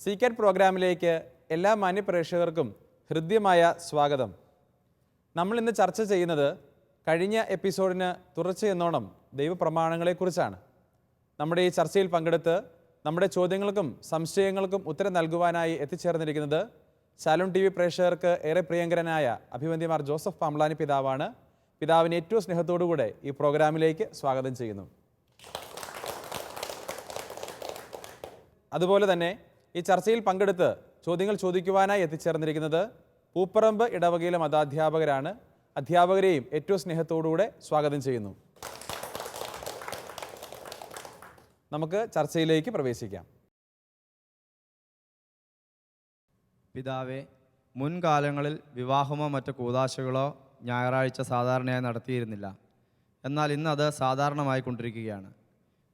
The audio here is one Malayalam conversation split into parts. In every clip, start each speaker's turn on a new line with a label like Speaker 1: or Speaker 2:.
Speaker 1: സീക്രെറ്റ് പ്രോഗ്രാമിലേക്ക് എല്ലാ മാന്യപ്രേക്ഷകർക്കും ഹൃദ്യമായ സ്വാഗതം. നമ്മളിന്ന് ചർച്ച ചെയ്യുന്നത് കഴിഞ്ഞ എപ്പിസോഡിന് തുടർച്ചയെന്നോണം ദൈവപ്രമാണങ്ങളെക്കുറിച്ചാണ്. നമ്മുടെ ഈ ചർച്ചയിൽ പങ്കെടുത്ത് നമ്മുടെ ചോദ്യങ്ങൾക്കും സംശയങ്ങൾക്കും ഉത്തരം നൽകുവാനായി എത്തിച്ചേർന്നിരിക്കുന്നത് ശാലോം TV പ്രേക്ഷകർക്ക് ഏറെ പ്രിയങ്കരനായ അഭിവന്ദ്യമാർ ജോസഫ് പാംബ്ലാനി പിതാവാണ്. പിതാവിനെ ഏറ്റവും സ്നേഹത്തോടുകൂടെ ഈ പ്രോഗ്രാമിലേക്ക് സ്വാഗതം ചെയ്യുന്നു. അതുപോലെ തന്നെ ഈ ചർച്ചയിൽ പങ്കെടുത്ത് ചോദ്യങ്ങൾ ചോദിക്കുവാനായി എത്തിച്ചേർന്നിരിക്കുന്നത് പൂപ്പറമ്പ് ഇടവകയിലെ മതാധ്യാപകരാണ്. അധ്യാപകരെയും ഏറ്റവും സ്നേഹത്തോടുകൂടെ സ്വാഗതം ചെയ്യുന്നു. നമുക്ക് ചർച്ചയിലേക്ക് പ്രവേശിക്കാം.
Speaker 2: പിതാവേ, മുൻകാലങ്ങളിൽ വിവാഹമോ മറ്റ് കൂദാശകളോ ഞായറാഴ്ച സാധാരണയായി നടത്തിയിരുന്നില്ല. എന്നാൽ ഇന്ന് അത് സാധാരണമായി കൊണ്ടിരിക്കുകയാണ്.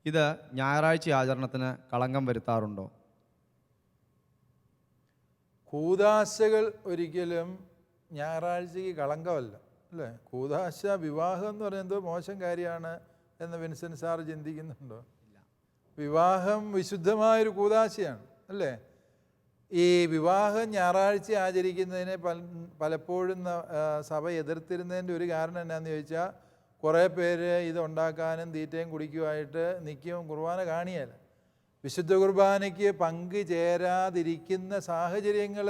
Speaker 2: ഇത് ഞായറാഴ്ച ആചരണത്തിന് കളങ്കം വരുത്താറുണ്ടോ?
Speaker 3: കൂദാശകൾ ഒരിക്കലും ഞായറാഴ്ചയ്ക്ക് കളങ്കമല്ല, അല്ലേ? കൂദാശ വിവാഹം എന്ന് പറയുന്നത് മോശം കാര്യമാണ് എന്ന് വിൻസെൻ്റ് സാർ ചിന്തിക്കുന്നുണ്ടോ? വിവാഹം വിശുദ്ധമായൊരു കൂദാശയാണ്, അല്ലേ? ഈ വിവാഹം ഞായറാഴ്ച ആചരിക്കുന്നതിനെ പലപ്പോഴും സഭ എതിർത്തിരുന്നതിൻ്റെ ഒരു കാരണം എന്നാന്ന് ചോദിച്ചാൽ, കുറേ പേര് ഇതുണ്ടാക്കാനും തീറ്റയും കുടിക്കുമായിട്ട് നിൽക്കും, കുർബാന കാണിയല്ല. വിശുദ്ധ കുർബാനയ്ക്ക് പങ്കു ചേരാതിരിക്കുന്ന സാഹചര്യങ്ങൾ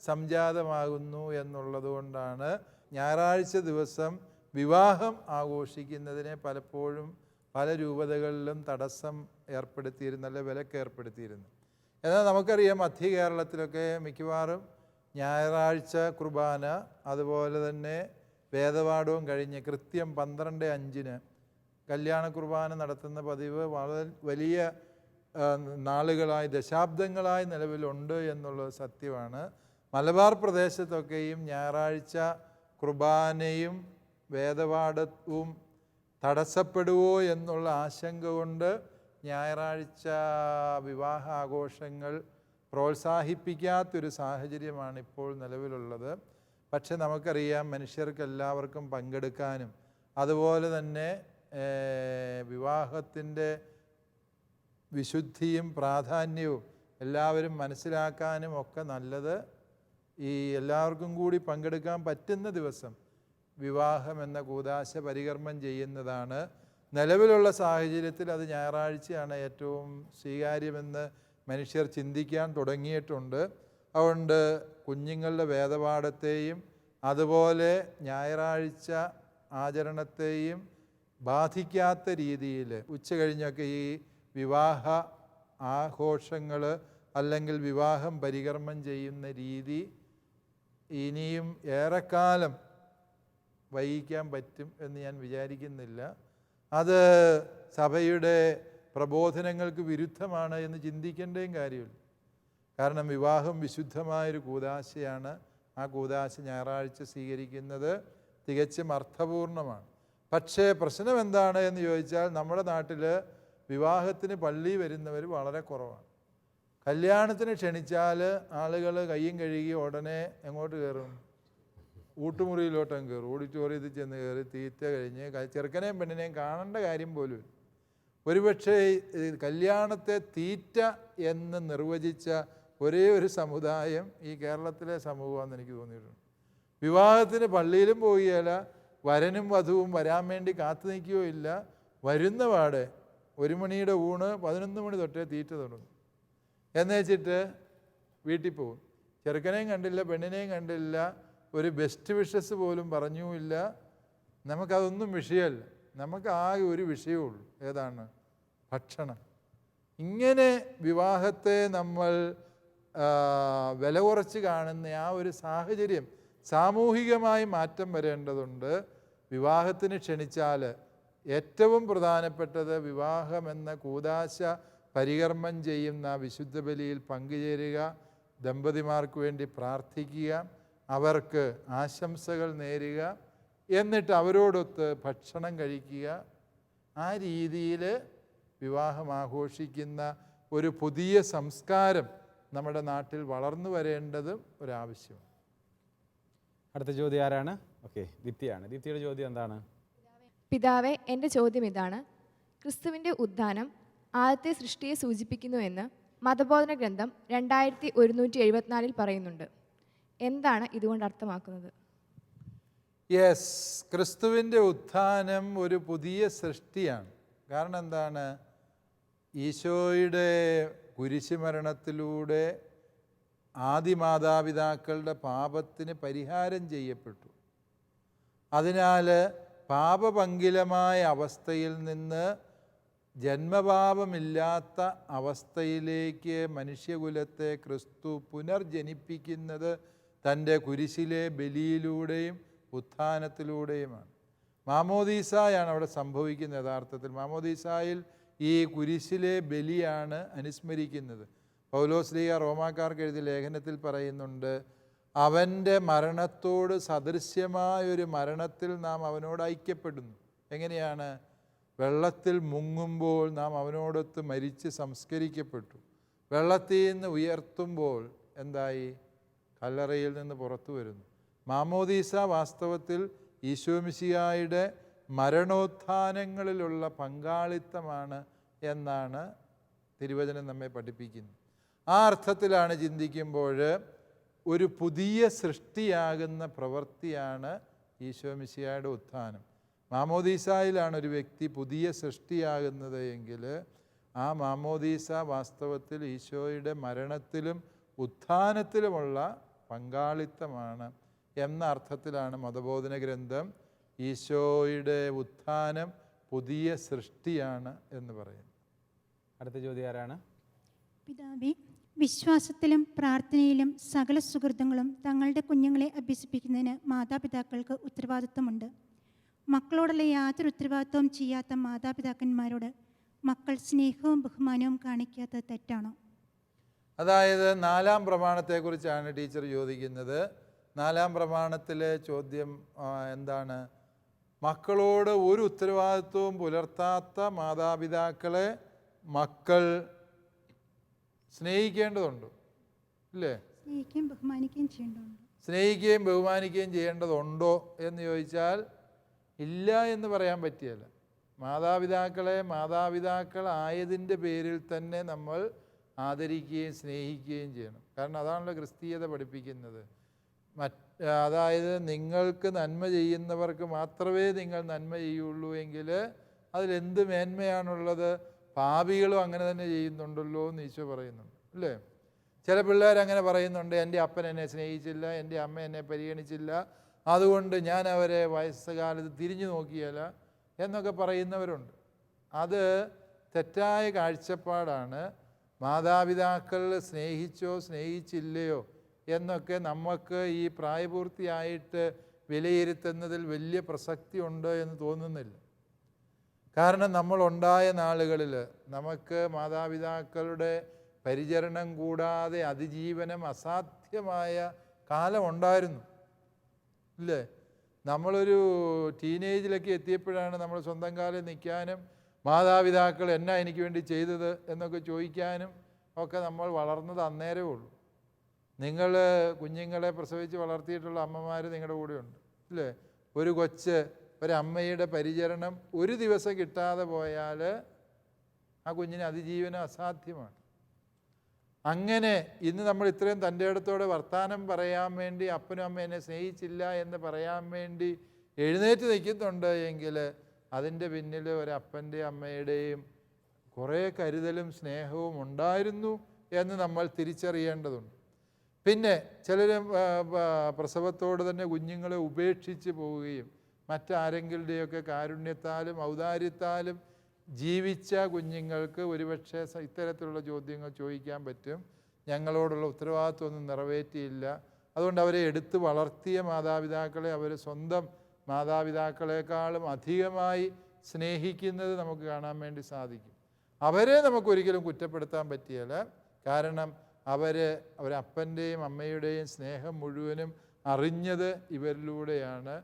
Speaker 3: സംജാതമാകുന്നു എന്നുള്ളത് കൊണ്ടാണ് ഞായറാഴ്ച ദിവസം വിവാഹം ആഘോഷിക്കുന്നതിനെ പലപ്പോഴും പല രൂപതകളിലും തടസ്സം ഏർപ്പെടുത്തിയിരുന്നു, അല്ലെ വിലക്ക് ഏർപ്പെടുത്തിയിരുന്നു. എന്നാൽ നമുക്കറിയാം, മധ്യ കേരളത്തിലൊക്കെ മിക്കവാറും ഞായറാഴ്ച കുർബാന, അതുപോലെ തന്നെ വേദപാഠവും കഴിഞ്ഞ് കൃത്യം 12:05 കല്യാണ കുർബാന നടത്തുന്ന പതിവ് വളരെ വലിയ നാളുകളായി, ദശാബ്ദങ്ങളായി നിലവിലുണ്ട് എന്നുള്ളത് സത്യമാണ്. മലബാർ പ്രദേശത്തൊക്കെയും ഞായറാഴ്ച കുർബാനയും വേദപാഠവും തടസ്സപ്പെടുമോ എന്നുള്ള ആശങ്ക കൊണ്ട് ഞായറാഴ്ച വിവാഹാഘോഷങ്ങൾ പ്രോത്സാഹിപ്പിക്കാത്തൊരു സാഹചര്യമാണ് ഇപ്പോൾ നിലവിലുള്ളത്. പക്ഷെ നമുക്കറിയാം, മനുഷ്യർക്ക് എല്ലാവർക്കും പങ്കെടുക്കാനും അതുപോലെ തന്നെ വിവാഹത്തിൻ്റെ വിശുദ്ധിയും പ്രാധാന്യവും എല്ലാവരും മനസ്സിലാക്കാനും ഒക്കെ നല്ലത് ഈ എല്ലാവർക്കും കൂടി പങ്കെടുക്കാൻ പറ്റുന്ന ദിവസം വിവാഹം എന്ന കൂദാശ പരികർമ്മം ചെയ്യുന്നതാണ്. നിലവിലുള്ള സാഹചര്യത്തിൽ അത് ഞായറാഴ്ചയാണ് ഏറ്റവും സ്വീകാര്യമെന്ന് മനുഷ്യർ ചിന്തിക്കാൻ തുടങ്ങിയിട്ടുണ്ട്. അതുകൊണ്ട് കുഞ്ഞുങ്ങളുടെ വേദപാഠത്തെയും അതുപോലെ ഞായറാഴ്ച ആചരണത്തെയും ബാധിക്കാത്ത രീതിയിൽ ഉച്ച കഴിഞ്ഞൊക്കെ ഈ വിവാഹ ആഘോഷങ്ങൾ അല്ലെങ്കിൽ വിവാഹം പരികർമ്മം ചെയ്യുന്ന രീതി ഇനിയും ഏറെക്കാലം വൈകിക്കാൻ പറ്റും എന്ന് ഞാൻ വിചാരിക്കുന്നില്ല. അത് സഭയുടെ പ്രബോധനങ്ങൾക്ക് വിരുദ്ധമാണ് എന്ന് ചിന്തിക്കേണ്ടയും കാര്യമില്ല. കാരണം വിവാഹം വിശുദ്ധമായൊരു കൂദാശയാണ്. ആ കൂദാശ ഞായറാഴ്ച സ്വീകരിക്കുന്നത് തികച്ചും അർത്ഥപൂർണമാണ്. പക്ഷേ പ്രശ്നം എന്താണ് എന്ന് ചോദിച്ചാൽ, നമ്മുടെ നാട്ടിൽ വിവാഹത്തിന് പള്ളി വരുന്നവർ വളരെ കുറവാണ്. കല്യാണത്തിന് ക്ഷണിച്ചാൽ ആളുകൾ കയ്യും കഴുകി ഉടനെ എങ്ങോട്ട് കയറും? ഊട്ടുമുറിയിലോട്ടങ്ങ് കയറും. ഓഡിറ്റോറിയത്തിൽ ചെന്ന് കയറി തീറ്റ കഴിഞ്ഞ് ചെറുക്കനെയും പെണ്ണിനെയും കാണേണ്ട കാര്യം പോലും. ഒരുപക്ഷെ കല്യാണത്തെ തീറ്റ എന്ന് നിർവചിച്ച ഒരേ ഒരു സമുദായം ഈ കേരളത്തിലെ സമൂഹമാണെന്ന് എനിക്ക് തോന്നിയിട്ടുണ്ട്. വിവാഹത്തിന് പള്ളിയിലും പോവുകയില്ല, വരനും വധുവും വരാൻ വേണ്ടി കാത്തു നിൽക്കുകയോ ഇല്ല. വരുന്ന പാടെ 1 മണിയുടെ ഊണ് 11 മണി തൊട്ടേ തീറ്റ തുടങ്ങും എന്ന് വെച്ചിട്ട് വീട്ടിൽ പോകും. ചെറുക്കനെയും കണ്ടില്ല, പെണ്ണിനെയും കണ്ടില്ല, ഒരു ബെസ്റ്റ് വിഷസ് പോലും പറഞ്ഞുമില്ല. നമുക്കതൊന്നും വിഷയമല്ല. നമുക്ക് ആകെ ഒരു വിഷയമുള്ളൂ, ഏതാണ്? ഭക്ഷണം. ഇങ്ങനെ വിവാഹത്തെ നമ്മൾ വില കുറച്ച് കാണുന്ന ആ ഒരു സാഹചര്യം സാമൂഹികമായി മാറ്റം വരേണ്ടതുണ്ട്. വിവാഹത്തിന് ക്ഷണിച്ചാൽ ഏറ്റവും പ്രധാനപ്പെട്ടത് വിവാഹമെന്ന കൂദാശ പരികർമ്മം ചെയ്യുന്ന വിശുദ്ധ ബലിയിൽ പങ്കുചേരുക, ദമ്പതിമാർക്ക് വേണ്ടി പ്രാർത്ഥിക്കുക, അവർക്ക് ആശംസകൾ നേരുക, എന്നിട്ട് അവരോടൊത്ത് ഭക്ഷണം കഴിക്കുക. ആ രീതിയിൽ വിവാഹം ആഘോഷിക്കുന്ന ഒരു പുതിയ സംസ്കാരം നമ്മുടെ നാട്ടിൽ വളർന്നു വരേണ്ടതും ഒരാവശ്യമാണ്.
Speaker 1: അടുത്ത ചോദ്യം ആരാണ്? ഓക്കെ, ദീപ്തിയാണ്. ദീപ്തിയുടെ ചോദ്യം എന്താണ്?
Speaker 4: പിതാവേ, എൻ്റെ ചോദ്യം ഇതാണ്. ക്രിസ്തുവിൻ്റെ ഉത്ഥാനം ആദ്യത്തെ സൃഷ്ടിയെ സൂചിപ്പിക്കുന്നുവെന്ന് മതബോധന ഗ്രന്ഥം 2174 പറയുന്നുണ്ട്. എന്താണ് ഇതുകൊണ്ട് അർത്ഥമാക്കുന്നത്?
Speaker 3: യെസ്, ക്രിസ്തുവിൻ്റെ ഉത്ഥാനം ഒരു പുതിയ സൃഷ്ടിയാണ്. കാരണം എന്താണ്? ഈശോയുടെ കുരിശുമരണത്തിലൂടെ ആദിമാതാപിതാക്കളുടെ പാപത്തിന് പരിഹാരം ചെയ്യപ്പെട്ടു. അതിനാൽ പാപപങ്കിലമായ അവസ്ഥയിൽ നിന്ന് ജന്മപാപമില്ലാത്ത അവസ്ഥയിലേക്ക് മനുഷ്യകുലത്തെ ക്രിസ്തു പുനർജനിപ്പിക്കുന്നത് തൻ്റെ കുരിശിലെ ബലിയിലൂടെയും ഉത്ഥാനത്തിലൂടെയുമാണ്. മാമോദീസായാണ് അവിടെ സംഭവിക്കുന്നത്. യഥാർത്ഥത്തിൽ മാമോദീസായിൽ ഈ കുരിശിലെ ബലിയാണ് അനുസ്മരിക്കുന്നത്. പൗലോസ്ലീഹ റോമാക്കാർക്ക് എഴുതിയ ലേഖനത്തിൽ പറയുന്നുണ്ട്, അവൻ്റെ മരണത്തോട് സദൃശ്യമായൊരു മരണത്തിൽ നാം അവനോട് ഐക്യപ്പെടുന്നു. എങ്ങനെയാണ്? വെള്ളത്തിൽ മുങ്ങുമ്പോൾ നാം അവനോടൊത്ത് മരിച്ച് സംസ്കരിക്കപ്പെട്ടു. വെള്ളത്തിൽ നിന്ന് ഉയർത്തുമ്പോൾ എന്തായി? കല്ലറയിൽ നിന്ന് പുറത്തു വരുന്നു. മാമോദീസ വാസ്തവത്തിൽ ഈശോമിശിഹായുടെ മരണോത്ഥാനങ്ങളിലുള്ള പങ്കാളിത്തമാണ് എന്നാണ് തിരുവചനം നമ്മെ പഠിപ്പിക്കുന്നത്. ആ അർത്ഥത്തിലാണ് ചിന്തിക്കുമ്പോൾ ഒരു പുതിയ സൃഷ്ടിയാകുന്ന പ്രവൃത്തിയാണ് ഈശോമിശിഹായുടെ ഉത്ഥാനം. മാമോദീസായിലാണ് ഒരു വ്യക്തി പുതിയ സൃഷ്ടിയാകുന്നത് എങ്കിൽ ആ മാമോദീസ വാസ്തവത്തിൽ ഈശോയുടെ മരണത്തിലും ഉത്ഥാനത്തിലുമുള്ള പങ്കാളിത്തമാണ് എന്ന അർത്ഥത്തിലാണ് മതബോധന ഗ്രന്ഥം ഈശോയുടെ ഉത്ഥാനം പുതിയ സൃഷ്ടിയാണ് എന്ന് പറയുന്നത്.
Speaker 1: അടുത്ത ചോദ്യം ആരാണ്?
Speaker 5: പിതാവേ, വിശ്വാസത്തിലും പ്രാർത്ഥനയിലും സകല സുഹൃത്തുക്കളും തങ്ങളുടെ കുഞ്ഞുങ്ങളെ അഭ്യസിപ്പിക്കുന്നതിന് മാതാപിതാക്കൾക്ക് ഉത്തരവാദിത്വമുണ്ട്. മക്കളോടുള്ള യാതൊരു ഉത്തരവാദിത്വവും ചെയ്യാത്ത മാതാപിതാക്കന്മാരോട് മക്കൾ സ്നേഹവും ബഹുമാനവും കാണിക്കാത്തത് തെറ്റാണോ?
Speaker 3: അതായത് 4-ാം പ്രമാണത്തെക്കുറിച്ചാണ് ടീച്ചർ ചോദിക്കുന്നത്. 4-ാം പ്രമാണത്തിലെ ചോദ്യം എന്താണ്? മക്കളോട് ഒരു ഉത്തരവാദിത്വവും പുലർത്താത്ത മാതാപിതാക്കളെ മക്കൾ സ്നേഹിക്കേണ്ടതുണ്ടോ? ഇല്ലേ?
Speaker 5: സ്നേഹിക്കുകയും ബഹുമാനിക്കുകയും ചെയ്യേണ്ടതുണ്ട്.
Speaker 3: സ്നേഹിക്കുകയും ബഹുമാനിക്കുകയും ചെയ്യേണ്ടതുണ്ടോ എന്ന് ചോദിച്ചാൽ ഇല്ല എന്ന് പറയാൻ പറ്റിയല്ല. മാതാപിതാക്കളെ മാതാപിതാക്കളായതിൻ്റെ പേരിൽ തന്നെ നമ്മൾ ആദരിക്കുകയും സ്നേഹിക്കുകയും ചെയ്യണം. കാരണം അതാണല്ലോ ക്രിസ്തീയത പഠിപ്പിക്കുന്നത്. അതായത് നിങ്ങൾക്ക് നന്മ ചെയ്യുന്നവർക്ക് മാത്രമേ നിങ്ങൾ നന്മ ചെയ്യുള്ളൂ എങ്കിൽ അതിലെന്ത് മേന്മയാണുള്ളത്? പാപികളും അങ്ങനെ തന്നെ ചെയ്യുന്നുണ്ടല്ലോ എന്ന് ഈശോ പറയുന്നുണ്ട്, അല്ലേ? ചില പിള്ളേർ അങ്ങനെ പറയുന്നുണ്ട്, എൻ്റെ അപ്പൻ എന്നെ സ്നേഹിച്ചില്ല, എൻ്റെ അമ്മ എന്നെ പരിഗണിച്ചില്ല, അതുകൊണ്ട് ഞാൻ അവരെ വയസ്സുകാലത്ത് തിരിഞ്ഞു നോക്കിയല്ല എന്നൊക്കെ പറയുന്നവരുണ്ട്. അത് തെറ്റായ കാഴ്ചപ്പാടാണ്. മാതാപിതാക്കൾ സ്നേഹിച്ചോ സ്നേഹിച്ചില്ലയോ എന്നൊക്കെ നമുക്ക് ഈ പ്രായപൂർത്തിയായിട്ട് വിലയിരുത്തുന്നതിൽ വലിയ പ്രസക്തി ഉണ്ട് എന്ന് തോന്നുന്നില്ല. കാരണം നമ്മളുണ്ടായ നാളുകളിൽ നമുക്ക് മാതാപിതാക്കളുടെ പരിചരണം കൂടാതെ അതിജീവനം അസാധ്യമായ കാലം ഉണ്ടായിരുന്നു, ഇല്ലേ? നമ്മളൊരു ടീനേജിലൊക്കെ എത്തിയപ്പോഴാണ് നമ്മൾ സ്വന്തം കാലം നിൽക്കാനും മാതാപിതാക്കൾ എന്നാ എനിക്ക് വേണ്ടി ചെയ്തത് എന്നൊക്കെ ചോദിക്കാനും ഒക്കെ നമ്മൾ വളർന്നത് അന്നേരമേ ഉള്ളൂ. നിങ്ങൾ കുഞ്ഞുങ്ങളെ പ്രസവിച്ച് വളർത്തിയിട്ടുള്ള അമ്മമാർ നിങ്ങളുടെ കൂടെയുണ്ട്, ഇല്ലേ? ഒരു കൊച്ച് ഒരമ്മയുടെ പരിചരണം ഒരു ദിവസം കിട്ടാതെ പോയാൽ ആ കുഞ്ഞിന് അതിജീവനം അസാധ്യമാണ്. അങ്ങനെ ഇന്ന് നമ്മൾ ഇത്രയും തൻ്റെ ഇടത്തോടെ വർത്തമാനം പറയാൻ വേണ്ടി അപ്പനും അമ്മ എന്നെ സ്നേഹിച്ചില്ല എന്ന് പറയാൻ വേണ്ടി എഴുന്നേറ്റ് നിൽക്കുന്നുണ്ട് എങ്കിൽ അതിൻ്റെ പിന്നിൽ ഒരപ്പൻ്റെയും അമ്മയുടെയും കുറേ കരുതലും സ്നേഹവും ഉണ്ടായിരുന്നു എന്ന് നമ്മൾ തിരിച്ചറിയേണ്ടതുണ്ട്. പിന്നെ ചിലർ പ്രസവത്തോട് തന്നെ കുഞ്ഞുങ്ങളെ ഉപേക്ഷിച്ച് പോവുകയും മറ്റാരെങ്കിലുടെയൊക്കെ കാരുണ്യത്താലും ഔദാര്യത്താലും ജീവിച്ച കുഞ്ഞുങ്ങൾക്ക് ഒരുപക്ഷെ ഇത്തരത്തിലുള്ള ചോദ്യങ്ങൾ ചോദിക്കാൻ പറ്റും. ഞങ്ങളോടുള്ള ഉത്തരവാദിത്വമൊന്നും നിറവേറ്റിയില്ല, അതുകൊണ്ട് അവരെ എടുത്തു വളർത്തിയ മാതാപിതാക്കളെ അവർ സ്വന്തം മാതാപിതാക്കളെക്കാളും അധികമായി സ്നേഹിക്കുന്നത് നമുക്ക് കാണാൻ വേണ്ടി സാധിക്കും. അവരെ നമുക്കൊരിക്കലും കുറ്റപ്പെടുത്താൻ പറ്റിയല്ല. കാരണം അവരപ്പൻ്റെയും അമ്മയുടെയും സ്നേഹം മുഴുവനും അറിഞ്ഞത് ഇവരിലൂടെയാണ്.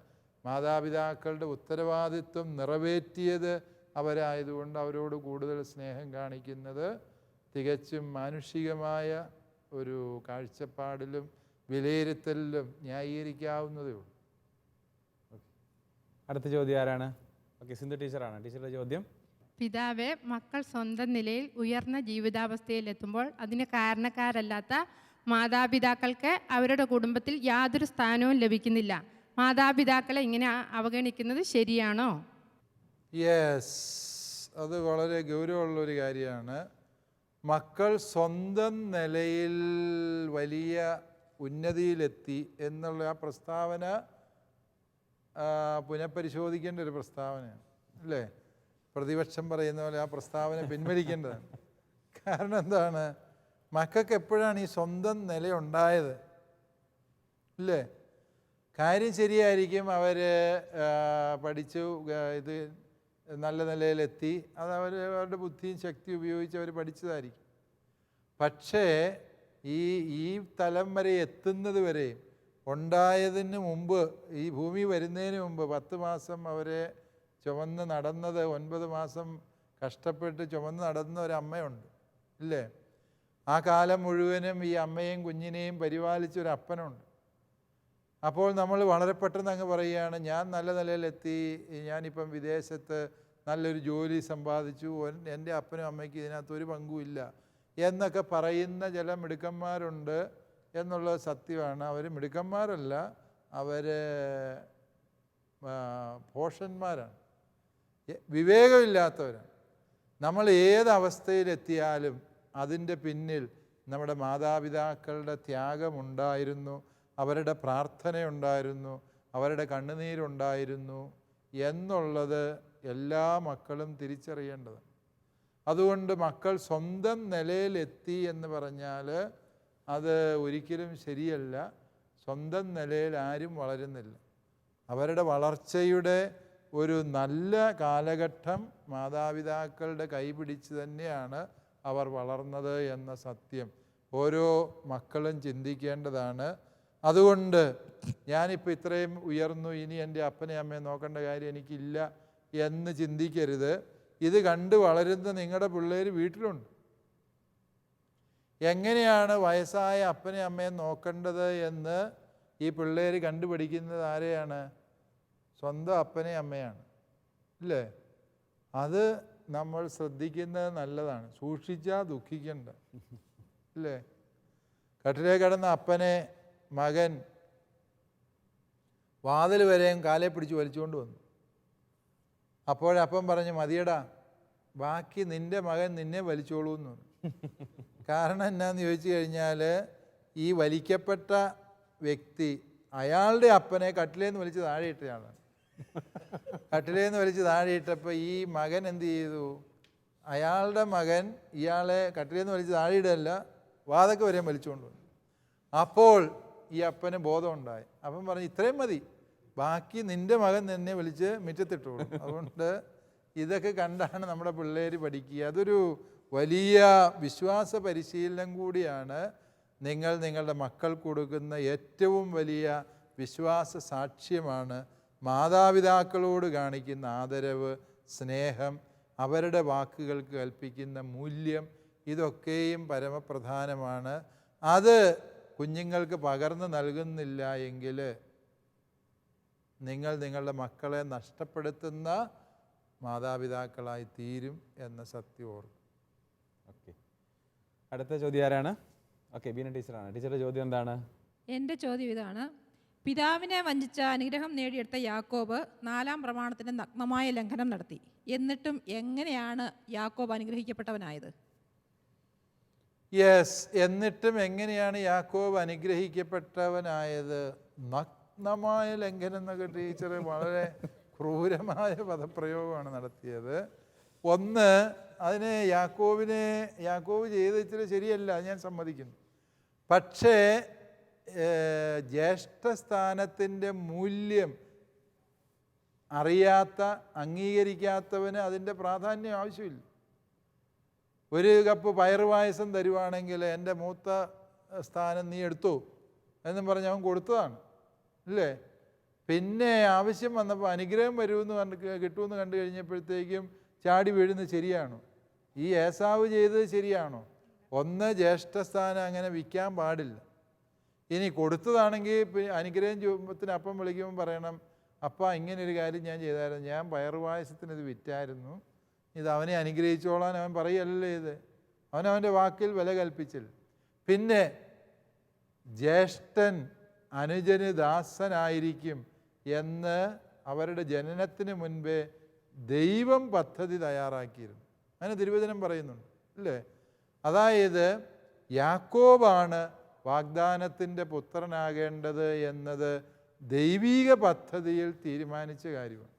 Speaker 3: മാതാപിതാക്കളുടെ ഉത്തരവാദിത്വം നിറവേറ്റിയത് അവരായതുകൊണ്ട് അവരോട് കൂടുതൽ സ്നേഹം കാണിക്കുന്നത് തികച്ചും മാനുഷികമായ ഒരു കാഴ്ചപ്പാടിലും വിലയിരുത്തലിലും ന്യായീകരിക്കാവുന്നതേ ഉള്ളൂ.
Speaker 1: അടുത്ത ചോദ്യം ആരാണ്? ഓക്കെ, സിന്ധു ടീച്ചറാണ്. ടീച്ചറുടെ ചോദ്യം.
Speaker 6: പിതാവെ, മക്കൾ സ്വന്തം നിലയിൽ ഉയർന്ന ജീവിതാവസ്ഥയിലെത്തുമ്പോൾ അതിന് കാരണക്കാരല്ലാത്ത മാതാപിതാക്കൾക്ക് അവരുടെ കുടുംബത്തിൽ യാതൊരു സ്ഥാനവും ലഭിക്കുന്നില്ല. മാതാപിതാക്കളെ ഇങ്ങനെ അവഗണിക്കുന്നത് ശരിയാണോ?
Speaker 3: യെസ്, അത് വളരെ ഗൗരവമുള്ളൊരു കാര്യമാണ്. മക്കൾ സ്വന്തം നിലയിൽ വലിയ ഉന്നതിയിലെത്തി എന്നുള്ള ആ പ്രസ്താവന പുനഃപരിശോധിക്കേണ്ട ഒരു പ്രസ്താവനയാണ്, അല്ലേ? പ്രതിപക്ഷം പറയുന്ന പോലെ ആ പ്രസ്താവന പിൻവലിക്കേണ്ടതാണ്. കാരണം എന്താണ്? മക്കൾക്ക് എപ്പോഴാണ് ഈ സ്വന്തം നിലയുണ്ടായത്, ഇല്ലേ? കാര്യം ശരിയായിരിക്കും, അവർ പഠിച്ചു, ഇത് നല്ല നിലയിലെത്തി, അത് അവരുടെ ബുദ്ധിയും ശക്തിയും ഉപയോഗിച്ച് അവർ പഠിച്ചതായിരിക്കും. പക്ഷേ ഈ തലം വരെ എത്തുന്നത് വരെ ഉണ്ടായതിന് മുമ്പ്, ഈ ഭൂമി വരുന്നതിന് മുമ്പ് 10 മാസം അവരെ ചുമന്ന് നടന്നത്, 9 മാസം കഷ്ടപ്പെട്ട് ചുമന്ന് നടന്ന ഒരമ്മയുണ്ട്, ഇല്ലേ? ആ കാലം മുഴുവനും ഈ അമ്മയും കുഞ്ഞിനെയും പരിപാലിച്ചൊരു അപ്പനുണ്ട്. അപ്പോൾ നമ്മൾ വളരെ പെട്ടെന്ന് അങ്ങ് പറയുകയാണ്, ഞാൻ നല്ല നിലയിലെത്തി, ഞാനിപ്പം വിദേശത്ത് നല്ലൊരു ജോലി സമ്പാദിച്ചു, എൻ്റെ അപ്പനും അമ്മയ്ക്ക് ഇതിനകത്ത് ഒരു പങ്കുമില്ല എന്നൊക്കെ പറയുന്ന ചില മിടുക്കന്മാരുണ്ട് എന്നുള്ളത് സത്യമാണ്. അവർ മിടുക്കന്മാരല്ല, അവർ ഭോഷന്മാരാണ്, വിവേകമില്ലാത്തവരാണ്. നമ്മൾ ഏതവസ്ഥയിലെത്തിയാലും അതിൻ്റെ പിന്നിൽ നമ്മുടെ മാതാപിതാക്കളുടെ ത്യാഗമുണ്ടായിരുന്നു, അവരുടെ പ്രാർത്ഥനയുണ്ടായിരുന്നു, അവരുടെ കണ്ണുനീരുണ്ടായിരുന്നു എന്നുള്ളത് എല്ലാ മക്കളും തിരിച്ചറിയേണ്ടതാണ്. അതുകൊണ്ട് മക്കൾ സ്വന്തം നിലയിലെത്തി എന്ന് പറഞ്ഞാൽ അത് ഒരിക്കലും ശരിയല്ല. സ്വന്തം നിലയിൽ ആരും വളരുന്നില്ല. അവരുടെ വളർച്ചയുടെ ഒരു നല്ല കാലഘട്ടം മാതാപിതാക്കളുടെ കൈപിടിച്ച് തന്നെയാണ് അവർ വളർന്നത് എന്ന സത്യം ഓരോ മക്കളും ചിന്തിക്കേണ്ടതാണ്. അതുകൊണ്ട് ഞാനിപ്പോൾ ഇത്രയും ഉയർന്നു, ഇനി എൻ്റെ അപ്പനെ അമ്മയെ നോക്കേണ്ട കാര്യം എനിക്കില്ല എന്ന് ചിന്തിക്കരുത്. ഇത് കണ്ട് വളരുന്ന നിങ്ങളുടെ പിള്ളേർ വീട്ടിലുണ്ട്. എങ്ങനെയാണ് വയസ്സായ അപ്പനെ അമ്മയെ നോക്കേണ്ടത് എന്ന് ഈ പിള്ളേർ കണ്ടുപിടിക്കുന്നത് ആരെയാണ്? സ്വന്തം അപ്പനെ അമ്മയാണ്, ഇല്ലേ? അത് നമ്മൾ ശ്രദ്ധിക്കുന്നത് നല്ലതാണ്. സൂക്ഷിച്ചാൽ ദുഃഖിക്കണ്ട, ഇല്ലേ? കട്ടിലേ കിടന്ന അപ്പനെ മകൻ വാതിൽ വരെയും കാലെ പിടിച്ച് വലിച്ചുകൊണ്ട് വന്നു. അപ്പോഴപ്പം പറഞ്ഞു, മതിയടാ, ബാക്കി നിൻ്റെ മകൻ നിന്നെ വലിച്ചോളൂ എന്ന് പറഞ്ഞു. കാരണം എന്നാന്ന് ചോദിച്ചു കഴിഞ്ഞാൽ, ഈ വലിക്കപ്പെട്ട വ്യക്തി അയാളുടെ അപ്പനെ കട്ടിലേന്ന് വലിച്ച് താഴെയിട്ടയാളാണ്. കട്ടിലേന്ന് വലിച്ച് താഴെയിട്ടപ്പോൾ ഈ മകൻ എന്ത് ചെയ്തു? അയാളുടെ മകൻ ഇയാളെ കട്ടിലേന്ന് വലിച്ച് താഴെയിടല്ല, വാതൊക്കെ വരെയും വലിച്ചുകൊണ്ട് വന്നു. അപ്പോൾ ഈ അപ്പന് ബോധമുണ്ടായി. അപ്പം പറഞ്ഞു, ഇത്രയും മതി, ബാക്കി നിൻ്റെ മകൻ നിന്നെ വിളിച്ച് മുറ്റത്തിട്ടോളൂ. അതുകൊണ്ട് ഇതൊക്കെ കണ്ടാണ് നമ്മുടെ പിള്ളേർ പഠിക്കുക. അതൊരു വലിയ വിശ്വാസ പരിശീലനം കൂടിയാണ്. നിങ്ങൾ നിങ്ങളുടെ മക്കൾക്ക് കൊടുക്കുന്ന ഏറ്റവും വലിയ വിശ്വാസ സാക്ഷ്യമാണ് മാതാപിതാക്കളോട് കാണിക്കുന്ന ആദരവ്, സ്നേഹം, അവരുടെ വാക്കുകൾക്ക് കൽപ്പിക്കുന്ന മൂല്യം. ഇതൊക്കെയും പരമപ്രധാനമാണ്. അത് കുഞ്ഞുങ്ങൾക്ക് പകർന്നു നൽകുന്നില്ല എങ്കിൽ നിങ്ങൾ നിങ്ങളുടെ മക്കളെ നഷ്ടപ്പെടുത്തുന്ന മാതാപിതാക്കളായി തീരും എന്ന സത്യം ഓർക്കും.
Speaker 1: ഓക്കെ, അടുത്ത ചോദ്യം ആരാണ്? ഓക്കെ, ബീന ടീച്ചറാണ്. ടീച്ചറുടെ ചോദ്യം എന്താണ്?
Speaker 7: എൻ്റെ ചോദ്യം ഇതാണ്. പിതാവിനെ വഞ്ചിച്ച അനുഗ്രഹം നേടിയെടുത്ത യാക്കോബ് 4-ാം പ്രമാണത്തിൻ്റെ നഗ്നമായ ലംഘനം നടത്തി. എന്നിട്ടും എങ്ങനെയാണ് യാക്കോബ് അനുഗ്രഹിക്കപ്പെട്ടവനായത്?
Speaker 3: യെസ്, എന്നിട്ടും എങ്ങനെയാണ് യാക്കോബ് അനുഗ്രഹിക്കപ്പെട്ടവനായത്? നഗ്നമായ ലംഘനം എന്നൊക്കെ ടീച്ചർ വളരെ ക്രൂരമായ പദപ്രയോഗമാണ് നടത്തിയത്. ഒന്ന്, അതിനെ യാക്കോബ് ചെയ്ത് ഇച്ചിരി ശരിയല്ല, ഞാൻ സമ്മതിക്കുന്നു. പക്ഷേ ജ്യേഷ്ഠസ്ഥാനത്തിൻ്റെ മൂല്യം അറിയാത്ത, അംഗീകരിക്കാത്തവന് അതിൻ്റെ പ്രാധാന്യം ആവശ്യമില്ല. ഒരു കപ്പ് പയറ് പായസം തരുവാണെങ്കിൽ എൻ്റെ മൂത്ത സ്ഥാനം നീ എടുത്തു എന്നും പറഞ്ഞ് അവൻ കൊടുത്തതാണ്, ഇല്ലേ? പിന്നെ ആവശ്യം വന്നപ്പോൾ അനുഗ്രഹം വരുമെന്ന് കിട്ടുമെന്ന് കണ്ടു കഴിഞ്ഞപ്പോഴത്തേക്കും ചാടി വീഴുന്നത് ശരിയാണോ? ഈ ഏസാവ് ചെയ്തത് ശരിയാണോ? ഒന്ന്, ജ്യേഷ്ഠസ്ഥാനം അങ്ങനെ വിൽക്കാൻ പാടില്ല. ഇനി കൊടുത്തതാണെങ്കിൽ അനുഗ്രഹം ചുമത്തിന് അപ്പം വിളിക്കുമ്പോൾ പറയണം, അപ്പ ഇങ്ങനൊരു കാര്യം ഞാൻ ചെയ്തായിരുന്നു, ഞാൻ പയറുപായസത്തിന് ഇത് വിറ്റായിരുന്നു, ഇത് അവനെ അനുഗ്രഹിച്ചോളാൻ അവൻ പറയല്ലേ ഇത്. അവനവൻ്റെ വാക്കിൽ വില കൽപ്പിച്ചില്ല. പിന്നെ ജ്യേഷ്ഠൻ അനുജന് ദാസനായിരിക്കും എന്ന് അവരുടെ ജനനത്തിന് മുൻപേ ദൈവം പദ്ധതി തയ്യാറാക്കിയിരുന്നു. അങ്ങനെ തിരുവചനം പറയുന്നുണ്ട് അല്ലേ? അതായത് യാക്കോബാണ് വാഗ്ദാനത്തിൻ്റെ പുത്രനാകേണ്ടത് എന്നത് ദൈവീക പദ്ധതിയിൽ തീരുമാനിച്ച കാര്യമാണ്.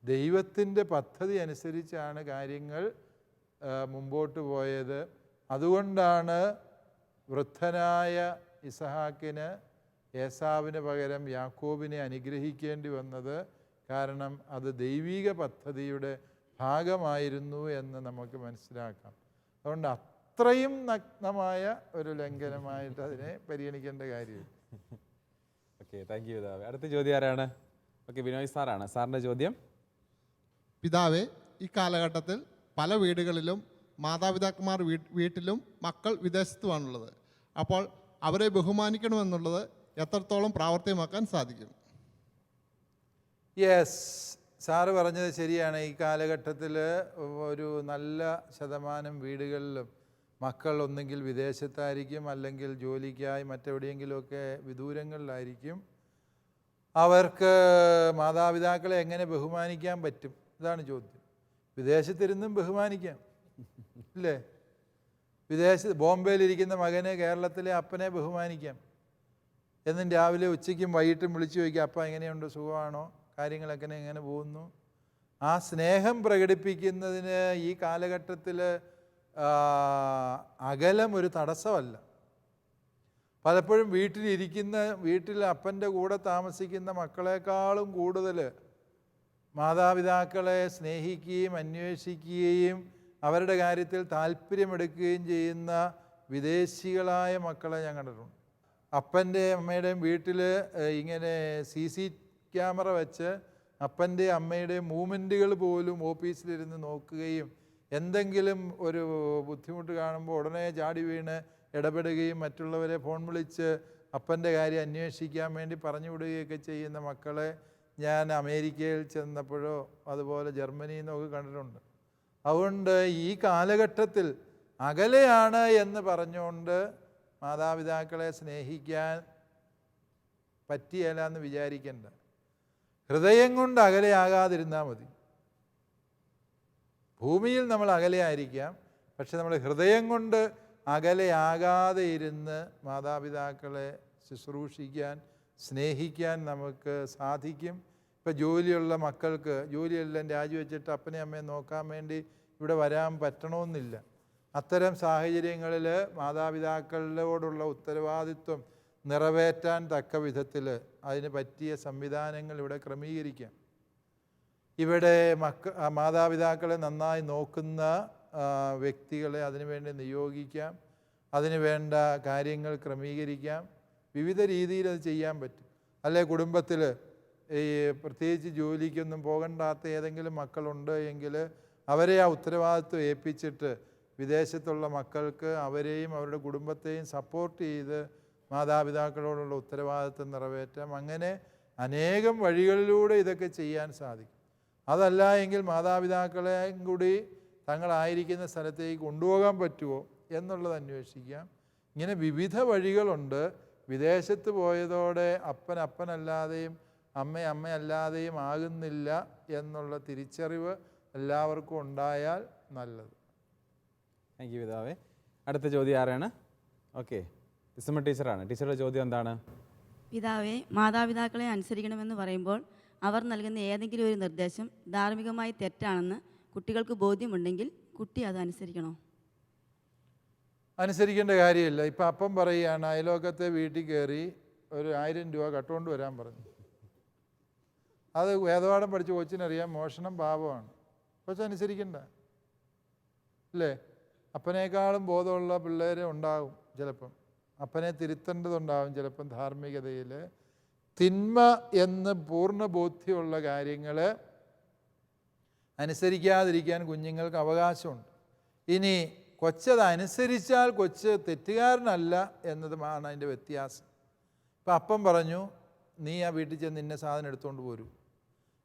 Speaker 3: ദൈവത്തിൻ്റെ പദ്ധതി അനുസരിച്ചാണ് കാര്യങ്ങൾ മുമ്പോട്ട് പോയത്. അതുകൊണ്ടാണ് വൃദ്ധനായ ഇസഹാക്കിന് ഏസാവിന് പകരം യാക്കോബിനെ അനുഗ്രഹിക്കേണ്ടി വന്നത്. കാരണം അത് ദൈവിക പദ്ധതിയുടെ ഭാഗമായിരുന്നു എന്ന് നമുക്ക് മനസ്സിലാക്കാം. അതുകൊണ്ട് അത്രയും നഗ്നമായ ഒരു ലംഘനമായിട്ട് അതിനെ പരിഗണിക്കേണ്ട കാര്യമില്ല.
Speaker 1: ഓക്കെ, താങ്ക് യു പിതാവേ. അടുത്ത ചോദ്യം ആരാണ്? ഓക്കെ, ബിനോയ് സാറാണ്. സാറിൻ്റെ ചോദ്യം.
Speaker 8: പിതാവേ, ഈ കാലഘട്ടത്തിൽ പല വീടുകളിലും മാതാപിതാക്കന്മാർ വീട്ടിലും മക്കൾ വിദേശത്തുമാണുള്ളത്. അപ്പോൾ അവരെ ബഹുമാനിക്കണമെന്നുള്ളത് എത്രത്തോളം പ്രാവർത്തികമാക്കാൻ സാധിക്കും?
Speaker 3: യെസ്, സാറ് പറഞ്ഞത് ശരിയാണ്. ഈ കാലഘട്ടത്തിൽ ഒരു നല്ല ശതമാനം വീടുകളിലും മക്കൾ ഒന്നെങ്കിൽ വിദേശത്തായിരിക്കും, അല്ലെങ്കിൽ ജോലിക്കായി മറ്റെവിടെയെങ്കിലുമൊക്കെ വിദൂരങ്ങളിലായിരിക്കും. അവർക്ക് മാതാപിതാക്കളെ എങ്ങനെ ബഹുമാനിക്കാൻ പറ്റും? ഇതാണ് ചോദ്യം. വിദേശത്തിരുന്നും ബഹുമാനിക്കാം ഇല്ലേ? ബോംബെയിലിരിക്കുന്ന മകന് കേരളത്തിലെ അപ്പനെ ബഹുമാനിക്കാം. എന്നും രാവിലെ ഉച്ചയ്ക്കും വൈകിട്ടും വിളിച്ചു ചോദിക്കുക, അപ്പ എങ്ങനെയുണ്ട്, സുഖമാണോ, കാര്യങ്ങളൊക്കെ എങ്ങനെ പോകുന്നു? ആ സ്നേഹം പ്രകടിപ്പിക്കുന്നതിന് ഈ കാലഘട്ടത്തിൽ അകലം ഒരു തടസ്സമല്ല. പലപ്പോഴും വീട്ടിൽ അപ്പൻ്റെ കൂടെ താമസിക്കുന്ന മക്കളെക്കാളും കൂടുതൽ മാതാപിതാക്കളെ സ്നേഹിക്കുകയും അന്വേഷിക്കുകയും അവരുടെ കാര്യത്തിൽ താല്പര്യമെടുക്കുകയും ചെയ്യുന്ന വിദേശികളായ മക്കളെ ഞാൻ കണ്ടിട്ടുണ്ട്. അപ്പൻ്റെ അമ്മയുടെയും വീട്ടിൽ ഇങ്ങനെ CC ക്യാമറ വെച്ച് അപ്പൻ്റെ അമ്മയുടെയും മൂവ്മെൻറ്റുകൾ പോലും ഓഫീസിലിരുന്ന് നോക്കുകയും എന്തെങ്കിലും ഒരു ബുദ്ധിമുട്ട് കാണുമ്പോൾ ഉടനെ ചാടി വീണ് ഇടപെടുകയും മറ്റുള്ളവരെ ഫോൺ വിളിച്ച് അപ്പൻ്റെ കാര്യം അന്വേഷിക്കാൻ വേണ്ടി പറഞ്ഞു വിടുകയൊക്കെ ചെയ്യുന്ന മക്കളെ ഞാൻ അമേരിക്കയിൽ ചെന്നപ്പോഴോ അതുപോലെ ജർമ്മനിയിൽ നിന്നൊക്കെ കണ്ടിട്ടുണ്ട്. അതുകൊണ്ട് ഈ കാലഘട്ടത്തിൽ അകലെയാണ് എന്ന് പറഞ്ഞുകൊണ്ട് മാതാപിതാക്കളെ സ്നേഹിക്കാൻ പറ്റിയല്ല എന്ന് വിചാരിക്കേണ്ട. ഹൃദയം കൊണ്ട് അകലെയാകാതിരുന്നാൽ മതി. ഭൂമിയിൽ നമ്മൾ അകലെയായിരിക്കാം, പക്ഷെ നമ്മൾ ഹൃദയം കൊണ്ട് അകലെയാകാതെ ഇരുന്ന് മാതാപിതാക്കളെ ശുശ്രൂഷിക്കാൻ, സ്നേഹിക്കാൻ നമുക്ക് സാധിക്കും. ഇപ്പോൾ ജോലിയുള്ള മക്കൾക്ക് ജോലിയെല്ലാം രാജിവെച്ചിട്ട് അപ്പനെ അമ്മയെ നോക്കാൻ വേണ്ടി ഇവിടെ വരാൻ പറ്റണമെന്നില്ല. അത്തരം സാഹചര്യങ്ങളിൽ മാതാപിതാക്കളോടുള്ള ഉത്തരവാദിത്വം നിറവേറ്റാൻ തക്ക വിധത്തിൽ അതിന് പറ്റിയ സംവിധാനങ്ങൾ ഇവിടെ ക്രമീകരിക്കാം. ഇവിടെ മാതാപിതാക്കളെ നന്നായി നോക്കുന്ന വ്യക്തികളെ അതിനുവേണ്ടി നിയോഗിക്കാം, അതിന് വേണ്ട കാര്യങ്ങൾ ക്രമീകരിക്കാം. വിവിധ രീതിയിൽ അത് ചെയ്യാൻ പറ്റും. അല്ലെ കുടുംബത്തിൽ ഈ പ്രത്യേകിച്ച് ജോലിക്കൊന്നും പോകണ്ടാത്ത ഏതെങ്കിലും മക്കളുണ്ട് എങ്കിൽ അവരെ ആ ഉത്തരവാദിത്വം ഏൽപ്പിച്ചിട്ട് വിദേശത്തുള്ള മക്കൾക്ക് അവരെയും അവരുടെ കുടുംബത്തെയും സപ്പോർട്ട് ചെയ്ത് മാതാപിതാക്കളോടുള്ള ഉത്തരവാദിത്വം നിറവേറ്റാം. അങ്ങനെ അനേകം വഴികളിലൂടെ ഇതൊക്കെ ചെയ്യാൻ സാധിക്കും. അതല്ല എങ്കിൽ മാതാപിതാക്കളെയും കൂടി തങ്ങളായിരിക്കുന്ന സ്ഥലത്തേക്ക് കൊണ്ടുപോകാൻ പറ്റുമോ എന്നുള്ളത് അന്വേഷിക്കാം. ഇങ്ങനെ വിവിധ വഴികളുണ്ട്. വിദേശത്ത് പോയതോടെ അപ്പനല്ലാതെയും അമ്മയല്ലാതെയും ആകുന്നില്ല എന്നുള്ള തിരിച്ചറിവ് എല്ലാവർക്കും ഉണ്ടായാൽ നല്ലത്.
Speaker 1: താങ്ക് യു പിതാവേ. അടുത്ത ചോദ്യം ആരാണ്? ഓക്കെ, ഇസ്മ ടീച്ചറാണ്. ടീച്ചറുടെ ചോദ്യം എന്താണ്?
Speaker 9: പിതാവേ, മാതാപിതാക്കളെ അനുസരിക്കണമെന്ന് പറയുമ്പോൾ അവർ നൽകുന്ന ഏതെങ്കിലും ഒരു നിർദ്ദേശം ധാർമ്മികമായി തെറ്റാണെന്ന് കുട്ടികൾക്ക് ബോധ്യമുണ്ടെങ്കിൽ കുട്ടി അത് അനുസരിക്കണോ?
Speaker 3: അനുസരിക്കേണ്ട കാര്യമില്ല. ഇപ്പം അപ്പം പറയുകയാണ്, അയലോക്കത്തെ വീട്ടിൽ കയറി ഒരു 1000 രൂപ കട്ടുകൊണ്ട് വരാൻ പറഞ്ഞു. അത് വേദപാഠം പഠിച്ച കൊച്ചിനറിയാം മോഷണം പാപമാണ്. കൊച്ചനുസരിക്കണ്ട അല്ലേ? അപ്പനേക്കാളും ബോധമുള്ള പിള്ളേർ ഉണ്ടാകും ചിലപ്പം. അപ്പനെ തിരുത്തേണ്ടതുണ്ടാകും ചിലപ്പം. ധാർമ്മികതയിൽ തിന്മ എന്ന് പൂർണ്ണ ബോധ്യമുള്ള കാര്യങ്ങൾ അനുസരിക്കാതിരിക്കാൻ കുഞ്ഞുങ്ങൾക്ക് അവകാശമുണ്ട്. ഇനി കൊച്ചത് അനുസരിച്ചാൽ കൊച്ച് തെറ്റുകാരനല്ല എന്നതുമാണ് അതിൻ്റെ വ്യത്യാസം. ഇപ്പം അപ്പം പറഞ്ഞു, നീ ആ വീട്ടിൽ ചെന്ന് ഇന്ന സാധനം എടുത്തുകൊണ്ട് പോരൂ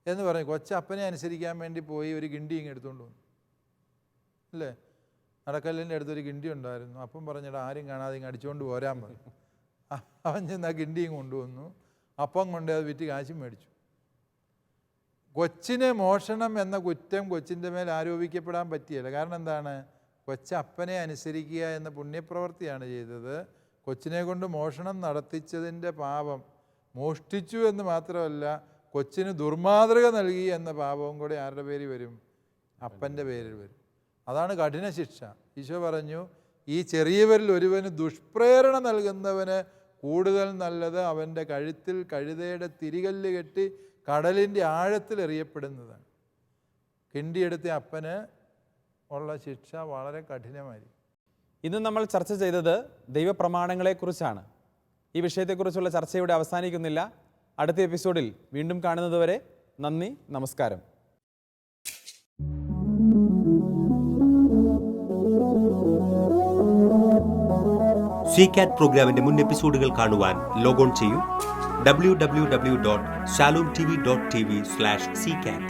Speaker 3: എന്ന് പറഞ്ഞു. കൊച്ചപ്പനെ അനുസരിക്കാൻ വേണ്ടി പോയി ഒരു ഗിണ്ടി ഇങ്ങ് എടുത്തുകൊണ്ട് വന്നു. അല്ലേ? നടക്കല്ലിൻ്റെ അടുത്തൊരു കിണ്ടി ഉണ്ടായിരുന്നു. അപ്പം പറഞ്ഞിട്ട് ആരും കാണാതെ ഇങ്ങ് അടിച്ചുകൊണ്ട് പോരാൻ പറഞ്ഞു. അവൻ ചെന്ന് ആ കിണ്ടിയും കൊണ്ടുവന്നു. അപ്പം കൊണ്ട് അത് വിറ്റ് കാശും മേടിച്ചു. കൊച്ചിന് മോഷണം എന്ന കുറ്റം കൊച്ചിൻ്റെ മേൽ ആരോപിക്കപ്പെടാൻ പറ്റിയല്ല. കാരണം എന്താണ്? കൊച്ചപ്പനെ അനുസരിക്കുക എന്ന പുണ്യപ്രവൃത്തിയാണ് ചെയ്തത്. കൊച്ചിനെ കൊണ്ട് മോഷണം നടത്തിച്ചതിൻ്റെ പാപം, മോഷ്ടിച്ചു എന്ന് മാത്രമല്ല കൊച്ചിന് ദുർമാതൃക നൽകി എന്ന പാപവും കൂടെ ആരുടെ പേരിൽ വരും? അപ്പൻ്റെ പേരിൽ വരും. അതാണ് കഠിന ശിക്ഷ. ഈശോ പറഞ്ഞു, ഈ ചെറിയവരിൽ ഒരുവന് ദുഷ്പ്രേരണ നൽകുന്നവന് കൂടുതൽ നല്ലത് അവൻ്റെ കഴുത്തിൽ കഴുതയുടെ തിരികല്ല് കെട്ടി കടലിൻ്റെ ആഴത്തിൽ എറിയപ്പെടുന്നതാണ്. കിണ്ടിയെടുത്ത അപ്പന് ഉള്ള ശിക്ഷ വളരെ കഠിനമായിരിക്കും.
Speaker 1: ഇന്ന് നമ്മൾ ചർച്ച ചെയ്തത് ദൈവപ്രമാണങ്ങളെക്കുറിച്ചാണ്. ഈ വിഷയത്തെക്കുറിച്ചുള്ള ചർച്ച ഇവിടെ അവസാനിക്കുന്നില്ല. അടുത്ത എപ്പിസോഡിൽ വീണ്ടും കാണുന്നതുവരെ നന്ദി, നമസ്കാരം.
Speaker 10: CCAT പ്രോഗ്രാമിന്റെ മുൻ എപ്പിസോഡുകൾ കാണുവാൻ ലോഗോൺ ചെയ്യൂ www.shalomtv.tv/ccat.